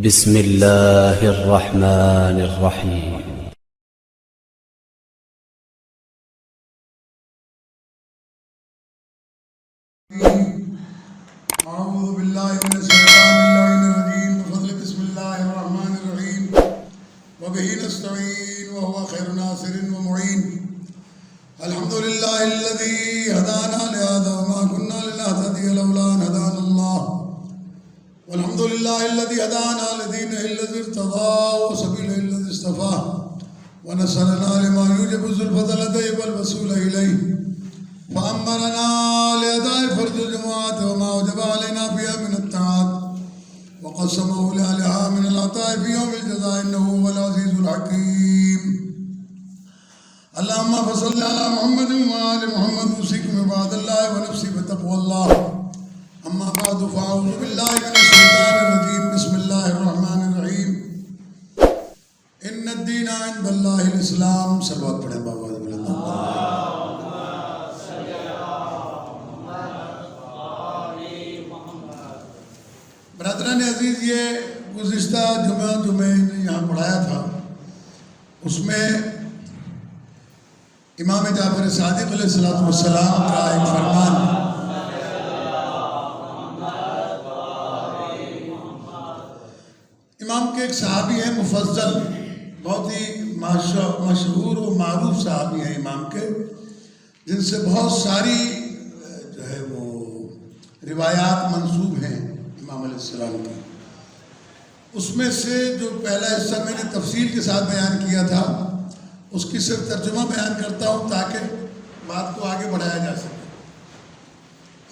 بسم الله الرحمن الرحيم. أعوذ بالله من الشيطان اللعين الرجيم. بفضل بسم الله الرحمن الرحيم وبه نستعين وهو خير ناصر ومعين. الحمد لله الذي هدانا لهذا وما كنا لنهتدي لولا أن هدانا الله. والحمد لله الذي هدانا لدينه الذي ارتضى وسبيله الذي اصطفى ونصرنا لما يوجب الزلفة لديه والوصول إليه فأمرنا لأداء فرض الجماعات وما وجب علينا فيها من الطاعات وقسمه لأهلها من العطاء في يوم الجزاء إنه هو العزيز الحكيم. اللهم صل على محمد وآل محمد أوصيكم بعباد الله ونفسي بتقوى الله. أما بعد فأعوذ بالله من الشيطان الرجيم. بسم الله الرحمن الرحيم. إن الدين عند الله الإسلام. صلوات پڑھیں بابا بلند. برادران عزیز، یہ گزشتہ جمعہ یہاں پڑھایا تھا، اس میں امام جعفر صادق علیہ السلام کا ایک فرمان امام کے ایک صحابی ہیں مفضل، بہت ہی مشہور و معروف صحابی ہیں امام کے، جن سے بہت ساری جو ہے وہ روایات منسوب ہیں امام علیہ السلام کی. اس میں سے جو پہلا حصہ میں نے تفصیل کے ساتھ بیان کیا تھا، اس کی صرف ترجمہ بیان کرتا ہوں تاکہ بات کو آگے بڑھایا جا سکے.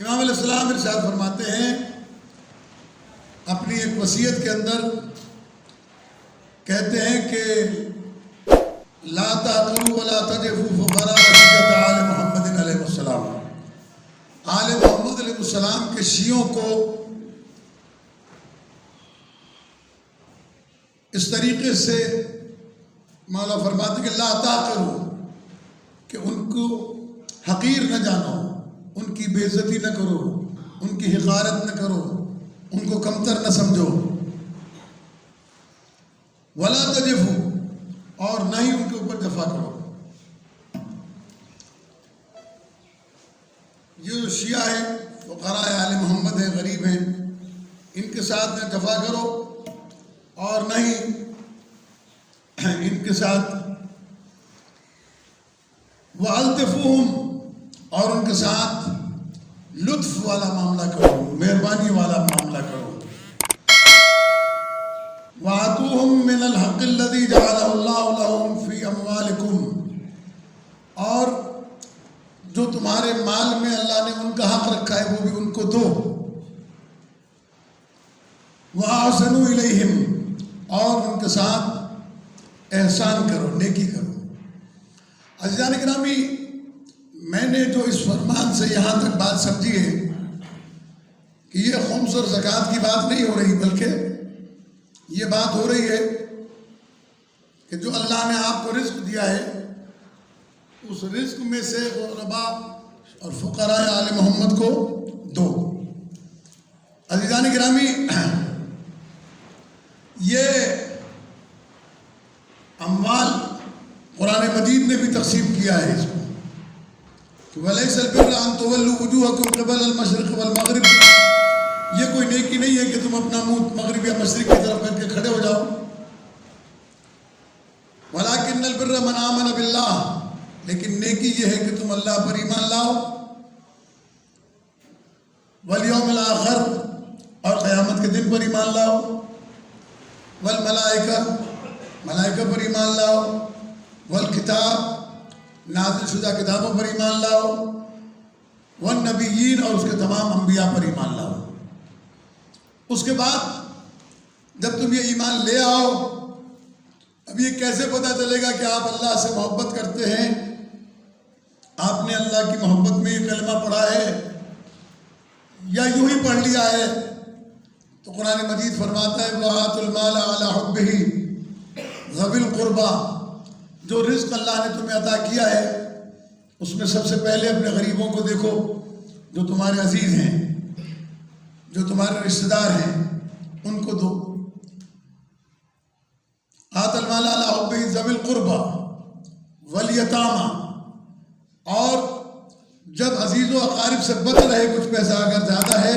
امام علیہ السلام ارشاد فرماتے ہیں اپنی ایک وصیت کے اندر، کہتے ہیں کہ لا تأکلوا ولا تجفوا فقراء شیعۃ آل محمد علیہ السلام. آل محمد علیہ السلام کے شیعوں کو اس طریقے سے مولا فرماتے کہ لا تأکلوا، کہ ان کو حقیر نہ جانو، ان کی بے عزتی نہ کرو، ان کی حقارت نہ کرو، ان کو کمتر نہ سمجھو. ولا تجفوا، اور نہ ہی ان کے اوپر جفا کرو. یہ جو شیعہ ہیں فقراء آل محمد ہیں، غریب ہیں، ان کے ساتھ نہ جفا کرو اور نہ ہی ان کے ساتھ وَأَلْطِفُوهُمْ، اور ان کے ساتھ لطف والا معاملہ کرو، مہربانی والا معاملہ کرو. وَآتُوهُمْ مِنَ الْحَقِّ الَّذِي جَعَلَهُ اللَّهُ لَهُمْ فِي أَمْوَالِكُمْ، اور جو تمہارے مال میں اللہ نے ان کا حق رکھا ہے وہ بھی ان کو دو. وَأَحْسِنُوا إِلَيْهِمْ، اور ان کے ساتھ احسان کرو، نیکی کرو. عزیزان گرامی، میں نے جو اس فرمان سے یہاں تک بات سمجھی ہے کہ یہ خمس اور زکوٰۃ کی بات نہیں ہو رہی، بلکہ یہ بات ہو رہی ہے کہ جو اللہ نے آپ کو رزق دیا ہے، اس رزق میں سے غرباء اور فقراء آل محمد کو دو. عزیزان گرامی، یہ اموال قرآن مجید نے بھی تقسیم کیا ہے اس کو کہ وَلَيْسَ الْبِرُّ أَن تُوَلُّوا وُجُوهَكُمْ قِبَلَ الْمَشْرِقِ وَالْمَغْرِبِ. یہ کوئی نیکی نہیں ہے کہ تم اپنا منہ مغرب یا مشرق کی طرف کر کے کھڑے ہو جاؤ. وَلَكِنَّ الْبِرَّ مَنْ آمَنَ بِاللَّهِ، لیکن نیکی یہ ہے کہ تم اللہ پر ایمان لاؤ، وَالْيَوْمِ الْآخِرِ، اور قیامت کے دن پر ایمان لاؤ، وَالْمَلَائِكَةِ، ملائکہ پر ایمان لاؤ، والکتاب، نازل شدہ کتابوں پر ایمان لاؤ، والنبیین، اور اس کے تمام انبیاء پر ایمان لاؤ. اس کے بعد جب تم یہ ایمان لے آؤ، اب یہ کیسے پتہ چلے گا کہ آپ اللہ سے محبت کرتے ہیں؟ آپ نے اللہ کی محبت میں یہ کلمہ پڑھا ہے یا یوں ہی پڑھ لیا ہے؟ تو قرآن مجید فرماتا ہے وَآتُوا الْمَالَ عَلَىٰ حُبِّهِ ذوِي الْقُرْبَىٰ. جو رزق اللہ نے تمہیں عطا کیا ہے اس میں سب سے پہلے اپنے غریبوں کو دیکھو، جو تمہارے عزیز ہیں، جو تمہارے رشتہ دار ہیں، ان کو دو. المال علی حبہ ذوی القربى والیتامى، اور جب عزیز و اقارب سے بچ رہے کچھ پیسہ اگر زیادہ ہے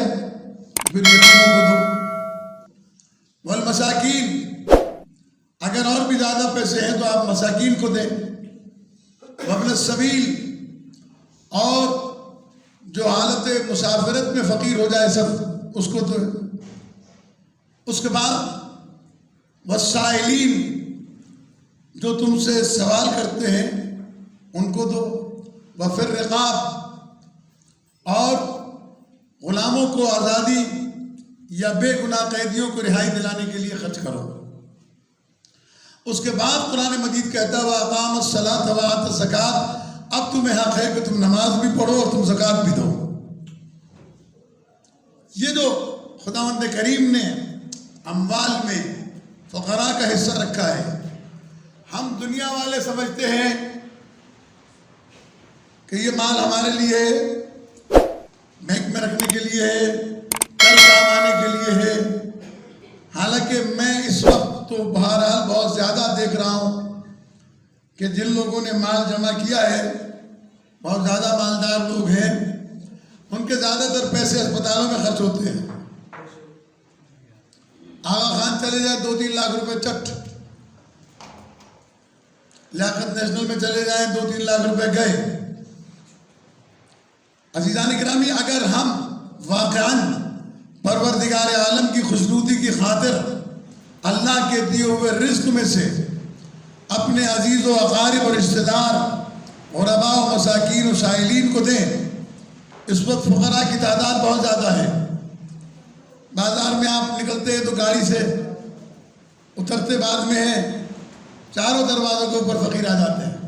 پھر یتیموں کو دو، والمساکین، اگر اور بھی زیادہ پیسے ہیں تو آپ مساکین کو دیں، وابن السبیل، اور جو حالت مسافرت میں فقیر ہو جائے سب اس کو دو۔ اس کے بعد والسائلین، جو تم سے سوال کرتے ہیں ان کو دو، وفی الرقاب، اور غلاموں کو آزادی یا بے گناہ قیدیوں کو رہائی دلانے کے لیے خرچ کرو۔ اس کے بعد قرآن مجید کہتا ہے وَأَقَامَ الصَّلَاةَ وَآتَى الزَّكَاةَ، اب تمہیں حق ہے کہ تم نماز بھی پڑھو اور تم زکوٰۃ بھی دو۔ یہ جو خداوند کریم نے اموال میں فقراء کا حصہ رکھا ہے، ہم دنیا والے سمجھتے ہیں کہ یہ مال ہمارے لیے ہے، بینک میں رکھنے کے لیے ہے، کل کام آنے کے لیے ہے۔ حالانکہ میں اس وقت تو بہرحال بہت زیادہ دیکھ رہا ہوں کہ جن لوگوں نے مال جمع کیا ہے، بہت زیادہ مالدار لوگ ہیں، ان کے زیادہ تر پیسے اسپتالوں میں خرچ ہوتے ہیں۔ آغا خان چلے جائیں 2-3 لاکھ روپے چٹ، لیاقت نیشنل میں چلے جائیں 2-3 لاکھ روپے گئے۔ عزیزان گرامی، اگر ہم واقعاً پروردگار عالم کی خوشنودی کی خاطر اللہ کے دیے ہوئے رزق میں سے اپنے عزیز و اقارب اور رشتہ دار غرباء و مساکین و سائلین کو دیں، اس وقت فقراء کی تعداد بہت زیادہ ہے۔ بازار میں آپ نکلتے ہیں تو گاڑی سے اترتے بعد میں ہیں، چاروں دروازوں کے اوپر فقیر آ جاتے ہیں۔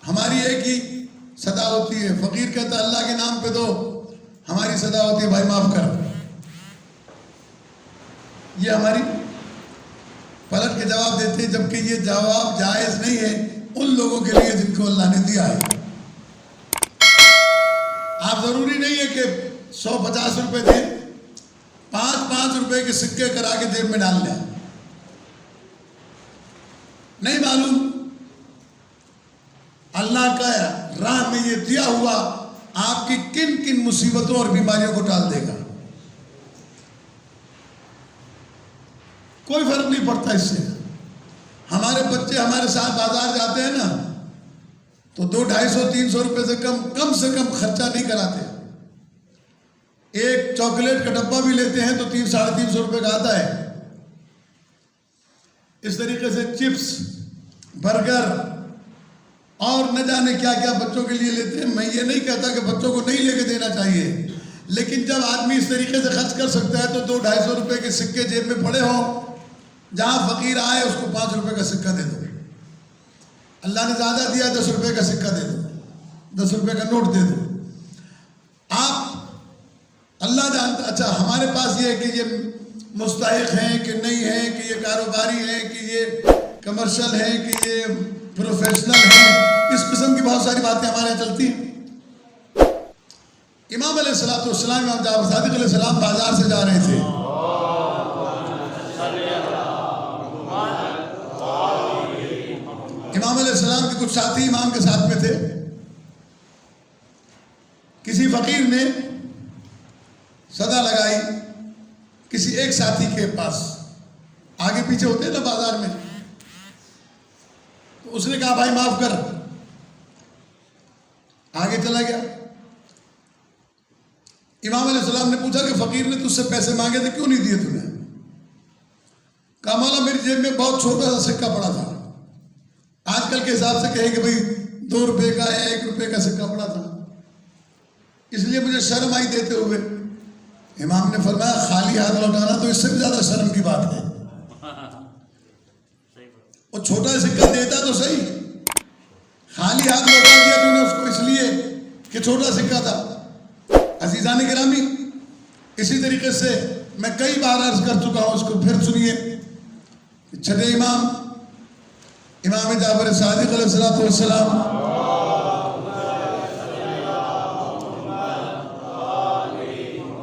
ہماری ایک ہی صدا ہوتی ہے، فقیر کہتا ہے اللہ کے نام پہ دو، ہماری صدا ہوتی ہے بھائی معاف کر۔ یہ ہماری پلٹ کے جواب دیتے ہیں، جبکہ یہ جواب جائز نہیں ہے ان لوگوں کے لیے جن کو اللہ نے دیا ہے۔ آپ ضروری نہیں ہے کہ 150 روپے دیں، 5 روپے کے سکے کرا کے جیب میں ڈال لیں۔ نہیں معلوم اللہ کا راہ میں یہ دیا ہوا آپ کی کن کن مصیبتوں اور بیماریوں کو ٹال دے گا۔ کوئی فرق نہیں پڑتا اس سے۔ ہمارے بچے ہمارے ساتھ بازار جاتے ہیں نا تو 200-250-300 روپے سے کم خرچہ نہیں کراتے۔ ایک چاکلیٹ کا ڈبہ بھی لیتے ہیں تو 300-350 روپے کا آتا ہے۔ اس طریقے سے چپس، برگر اور نہ جانے کیا کیا بچوں کے لیے لیتے ہیں۔ میں یہ نہیں کہتا کہ بچوں کو نہیں لے کے دینا چاہیے، لیکن جب آدمی اس طریقے سے خرچ کر سکتا ہے تو 200-250 روپے کے سکے جیب میں پڑے ہوں، جہاں فقیر آئے اس کو 5 روپے کا سکہ دے دو۔ اللہ نے زیادہ دیا 10 روپے کا سکہ دے دو، 10 روپے کا نوٹ دے دو۔ آپ اللہ جانتا۔ اچھا ہمارے پاس یہ ہے کہ یہ مستحق ہیں کہ نہیں ہیں، کہ یہ کاروباری ہیں کہ یہ کمرشل ہیں کہ یہ پروفیشنل ہیں، اس قسم کی بہت ساری باتیں ہمارے یہاں چلتی ہیں۔ امام علیہ السلام، امام جعفر صادق علیہ السلام بازار سے جا رہے تھے، امام علیہ السلام کے کچھ ساتھی امام کے ساتھ میں تھے۔ کسی فقیر نے صدا لگائی کسی ایک ساتھی کے پاس، آگے پیچھے ہوتے ہیں نا بازار میں، تو اس نے کہا بھائی معاف کر، آگے چلا گیا۔ امام علیہ السلام نے پوچھا کہ فقیر نے تجھ سے پیسے مانگے تھے کیوں نہیں دیے تم نے؟ کہا مولا میری جیب میں بہت چھوٹا سا سکہ پڑا تھا، آج کل کے حساب سے کہیں کہ بھائی 2 روپے کا یا 1 روپے کا سکہ پڑا تھا، اس لیے مجھے شرم آئی دیتے ہوئے۔ امام نے فرمایا خالی ہاتھ لوٹانا تو اس سے بھی زیادہ شرم کی بات ہے۔ وہ چھوٹا سکہ دیتا تو صحیح، خالی ہاتھ لوٹا دیا تو نے اس کو اس لیے کہ چھوٹا سکہ تھا۔ عزیزان گرامی، اسی طریقے سے میں کئی بار عرض کر چکا ہوں، اس کو پھر سنیے۔ چھٹے امام جعفر صادق علیہ السلام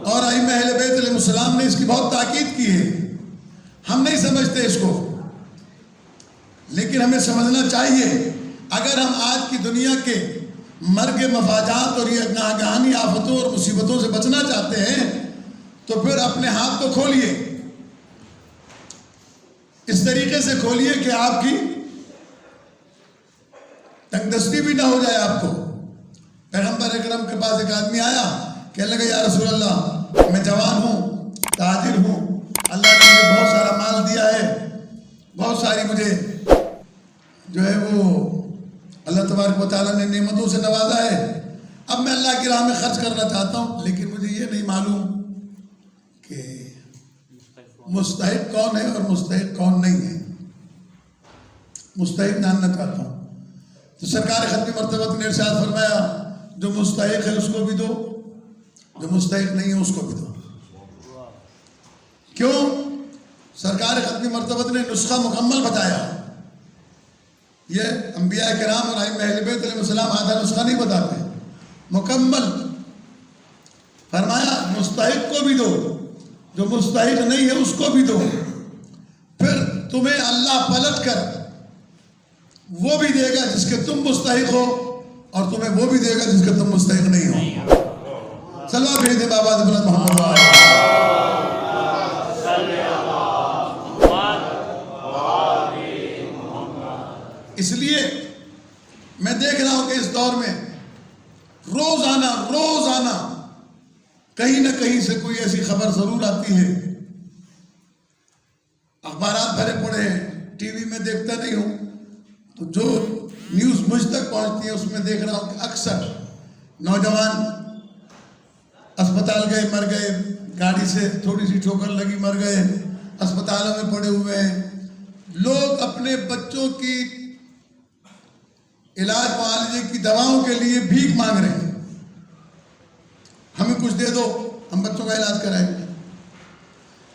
اور ائمہ اہل بیت علیہ السلام نے اس کی بہت تاکید کی ہے۔ ہم نہیں سمجھتے اس کو، لیکن ہمیں سمجھنا چاہیے اگر ہم آج کی دنیا کے مرگ مفاجات اور یہ ناگہانی آفتوں اور مصیبتوں سے بچنا چاہتے ہیں تو پھر اپنے ہاتھ کو کھولیے، اس طریقے سے کھولیے کہ آپ کی تنگ دستی بھی نہ ہو جائے آپ کو۔ پیغمبر اکرم کے پاس ایک آدمی آیا، کہنے لگا یا رسول اللہ میں جوان ہوں، تاجر ہوں، اللہ نے مجھے بہت سارا مال دیا ہے، بہت ساری مجھے جو ہے وہ اللہ تبارک و تعالیٰ نے نعمتوں سے نوازا ہے، اب میں اللہ کی راہ میں خرچ کرنا چاہتا ہوں، لیکن مجھے یہ نہیں معلوم کہ مستحق کون ہے اور مستحق کون نہیں ہے، مستحق جاننا چاہتا ہوں۔ تو سرکار ختم مرتبہ نے ارشاد فرمایا جو مستحق ہے اس کو بھی دو، جو مستحق نہیں ہے اس کو بھی دو۔ کیوں؟ سرکار ختم مرتبہ نے نسخہ مکمل بتایا۔ یہ انبیاء کرام اور ائمہ اہل بیت علیہ السلام آدھا نسخہ نہیں بتاتے، مکمل فرمایا مستحق کو بھی دو، جو مستحق نہیں ہے اس کو بھی دو، پھر تمہیں اللہ پلٹ کر وہ بھی دے گا جس کے تم مستحق ہو اور تمہیں وہ بھی دے گا جس کے تم مستحق نہیں ہو۔ صلوات بھیج دے بابا بلند محمد۔ اس لیے میں دیکھ رہا ہوں کہ اس دور میں روزانہ کہیں نہ کہیں سے کوئی ایسی خبر ضرور آتی ہے، اخبارات بھرے پڑے ہیں، ٹی وی میں دیکھتا نہیں ہوں تو جو نیوز مجھ تک پہنچتی ہے اس میں دیکھ رہا ہوں کہ اکثر نوجوان اسپتال گئے مر گئے، گاڑی سے تھوڑی سی ٹھوکر لگی مر گئے، اسپتالوں میں پڑے ہوئے ہیں، لوگ اپنے بچوں کی علاج معالجے کی دواؤں کے لیے بھیک مانگ رہے ہیں، ہمیں کچھ دے دو ہم بچوں کا علاج کرائیں گے۔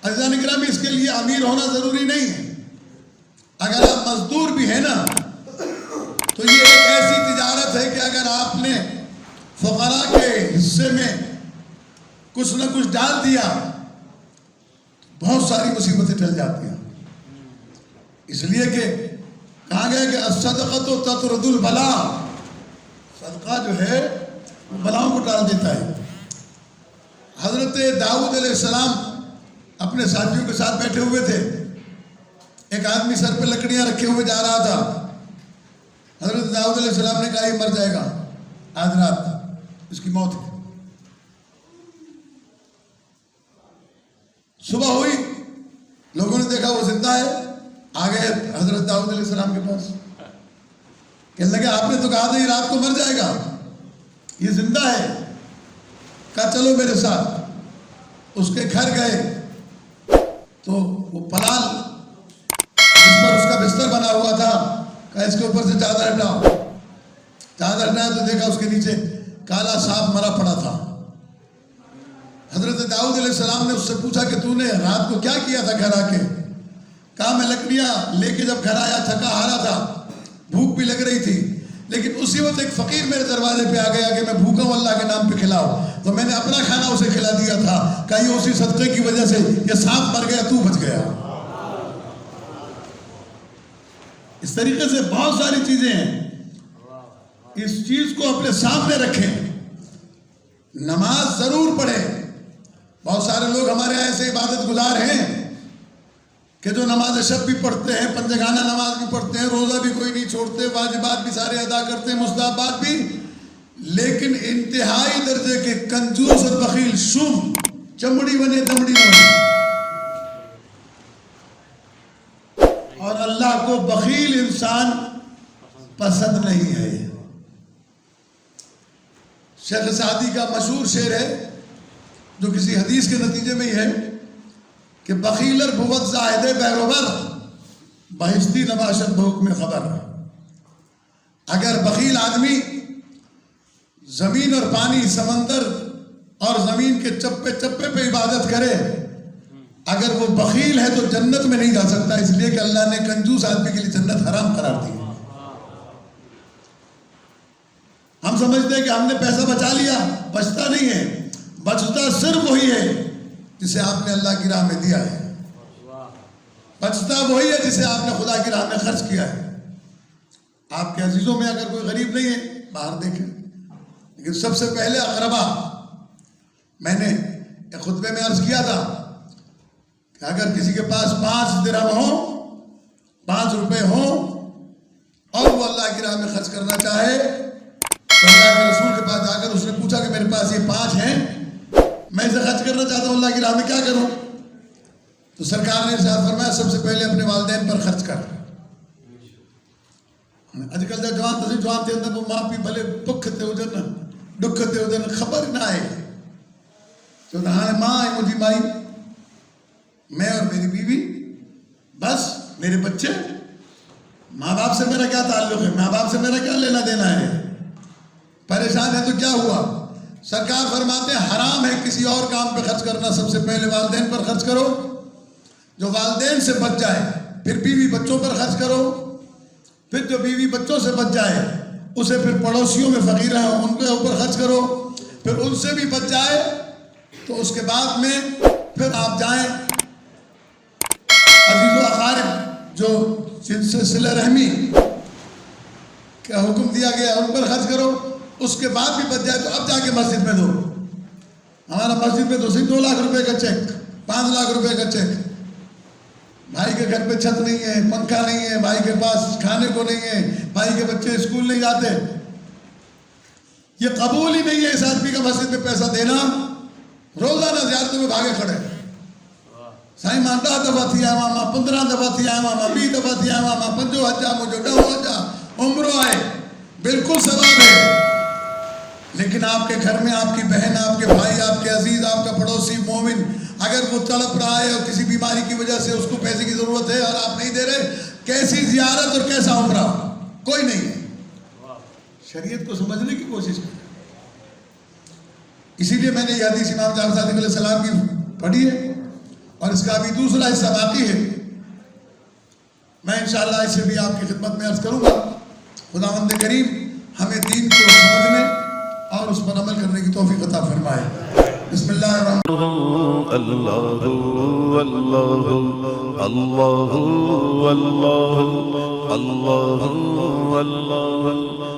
عزیزان اکرامی اس کے لیے امیر ہونا ضروری نہیں ہے، اگر آپ مزدور بھی ہیں نا تو یہ ایک ایسی تجارت ہے کہ اگر آپ نے فقراء کے حصے میں کچھ نہ کچھ ڈال دیا بہت ساری مصیبتیں ٹل جاتی ہیں۔ اس لیے کہ کہا گیا کہ الصدقۃ تطرد البلاء، صدقہ جو ہے بلاؤں کو ٹال دیتا ہے۔ حضرت داؤد علیہ السلام اپنے ساتھیوں کے ساتھ بیٹھے ہوئے تھے، ایک آدمی سر پہ لکڑیاں رکھے ہوئے جا رہا تھا، حضرت داؤد علیہ السلام نے کہا یہ مر جائے گا آج رات، اس کی موت ہے۔ صبح ہوئی، لوگوں نے دیکھا وہ زندہ ہے، آ گئے حضرت داؤد علیہ السلام کے پاس، کہنے لگے آپ نے تو کہا تھا یہ رات کو مر جائے گا، یہ زندہ ہے۔ کہا چلو میرے ساتھ۔ اس کے گھر گئے تو وہ پلال جس پر اس کا بستر بنا ہوا تھا، کہا اس کے اوپر سے چادر ہٹاؤ۔ چادر ہٹایا تو دیکھا اس کے نیچے کالا سانپ مرا پڑا تھا۔ حضرت داؤد علیہ السلام نے اس سے پوچھا کہ تو نے رات کو کیا کیا تھا گھر آ کے؟ کہا میں لکڑیاں لے کے جب گھر آیا تھکا ہارا تھا، بھوک بھی لگ رہی تھی، لیکن اسی وقت ایک فقیر میرے دروازے پہ آ گیا کہ میں بھوکا ہوں اللہ کے نام پہ کھلاؤ، تو میں نے اپنا کھانا اسے کھلا دیا تھا، کہا یہ اسی صدقے کی وجہ سے یہ سانپ مر گیا، تو بچ گیا۔ اس طریقے سے بہت ساری چیزیں ہیں، اس چیز کو اپنے سامنے رکھیں۔ نماز ضرور پڑھیں۔ بہت سارے لوگ ہمارے یہاں ایسے عبادت گزار ہیں کہ جو نماز شب بھی پڑھتے ہیں، پنجگانہ نماز بھی پڑھتے ہیں، روزہ بھی کوئی نہیں چھوڑتے، واجبات بھی سارے ادا کرتے ہیں، مستحبات بھی، لیکن انتہائی درجے کے کنجوس اور بخیل، شوم، چمڑی بنے دمڑی نہ بنے۔ اور اللہ کو بخیل انسان پسند نہیں ہے۔ شیخ سعدی کا مشہور شعر ہے جو کسی حدیث کے نتیجے میں ہی ہے کہ بخیلر بھوت زاہد بیروبر بہشتی نباشت بحکم خبر۔ اگر بخیل آدمی زمین اور پانی، سمندر اور زمین کے چپے چپے پہ عبادت کرے، اگر وہ بخیل ہے تو جنت میں نہیں جا سکتا، اس لیے کہ اللہ نے کنجوس آدمی کے لیے جنت حرام قرار دی۔ ہم سمجھتے ہیں کہ ہم نے پیسہ بچا لیا، بچتا نہیں ہے، بچتا صرف وہی ہے جسے آپ نے اللہ کی راہ میں دیا ہے، بچتا وہی ہے جسے آپ نے خدا کی راہ میں خرچ کیا ہے۔ آپ کے عزیزوں میں اگر کوئی غریب نہیں ہے باہر دیکھیں، لیکن سب سے پہلے اقربا. میں نے ایک خطبے میں عرض کیا تھا کہ اگر کسی کے پاس 5 درہم ہوں، 5 روپے ہوں اور وہ اللہ کی راہ میں خرچ کرنا چاہے تو اللہ کے رسول کے پاس جا کر اس نے پوچھا کہ میرے پاس یہ 5 ہیں، میں اسے خرچ کرنا چاہتا ہوں اللہ کی راہ میں، کیا کروں؟ تو سرکار نے ارشاد فرمایا سب سے پہلے اپنے والدین پر خرچ کر. اج کل جا جوان تھے اندر وہ ماں پی بھلے دکھ تے ہوجن ڈکھ تے ہوجن خبر نہ آئے جو ہاں ماں ہے مجھے مائی، میں اور میری بیوی، بس میرے بچے، ماں باپ سے میرا کیا تعلق ہے، ماں باپ سے میرا کیا لینا دینا ہے؟ پریشان ہے تو کیا ہوا؟ سرکار فرماتے ہیں حرام ہے کسی اور کام پہ خرچ کرنا، سب سے پہلے والدین پر خرچ کرو، جو والدین سے بچ جائے، پھر بیوی بچوں پر خرچ کرو، پھر جو بیوی بچوں سے بچ جائے اسے پھر پڑوسیوں میں فقیر ہیں ان کے اوپر خرچ کرو، پھر ان سے بھی بچ جائے تو اس کے بعد میں پھر آپ جائیں عزیز و اقارب جو جن سے صلہ رحمی کا حکم دیا گیا ان پر خرچ کرو، اس کے بعد بھی بچ جائے تو اب جا کے مسجد میں دو. ہمارا مسجد میں تو صرف 2 لاکھ روپے کا چیک، 5 لاکھ روپے کا چیک، بھائی کے گھر پہ چھت نہیں ہے، پنکھا نہیں ہے، بھائی کے پاس کھانے کو نہیں ہے، بھائی کے بچے اسکول نہیں جاتے، یہ قبول ہی نہیں ہے اس آدمی کا مسجد میں پیسہ دینا. روزانہ زیارتوں میں بھاگے کھڑے، سائیں ماں 10 دفعہ تھی آیا ماں، 15 دفعہ تھی آیا ماں، 20 دفعہ تھی آیا ماں، 5 حجہ مجھے 10 حجہ عمروں آئے، بالکل ثواب ہے. لیکن آپ کے گھر میں آپ کی بہن، آپ کے بھائی، آپ کے عزیز، آپ کا پڑوسی مومن اگر وہ تڑپ رہا ہے اور کسی بیماری کی وجہ سے اس کو پیسے کی ضرورت ہے اور آپ نہیں دے رہے، کیسی زیارت اور کیسا عمرہ؟ کوئی نہیں ہے. شریعت کو سمجھنے کی کوشش کریں. اسی لیے میں نے یہ حدیث امام جعفر صادق علیہ السلام کی پڑھی ہے اور اس کا بھی دوسرا حصہ باقی ہے، میں انشاءاللہ اسے بھی آپ کی خدمت میں عرض کروں گا. خداوند کریم ہمیں دین کو سمجھنے اور اس پر عمل کرنے کی توفیق عطا فرمائے. بسم اللہ الرحمن اللہ اللہ اللہ اللہ اللہ اللہ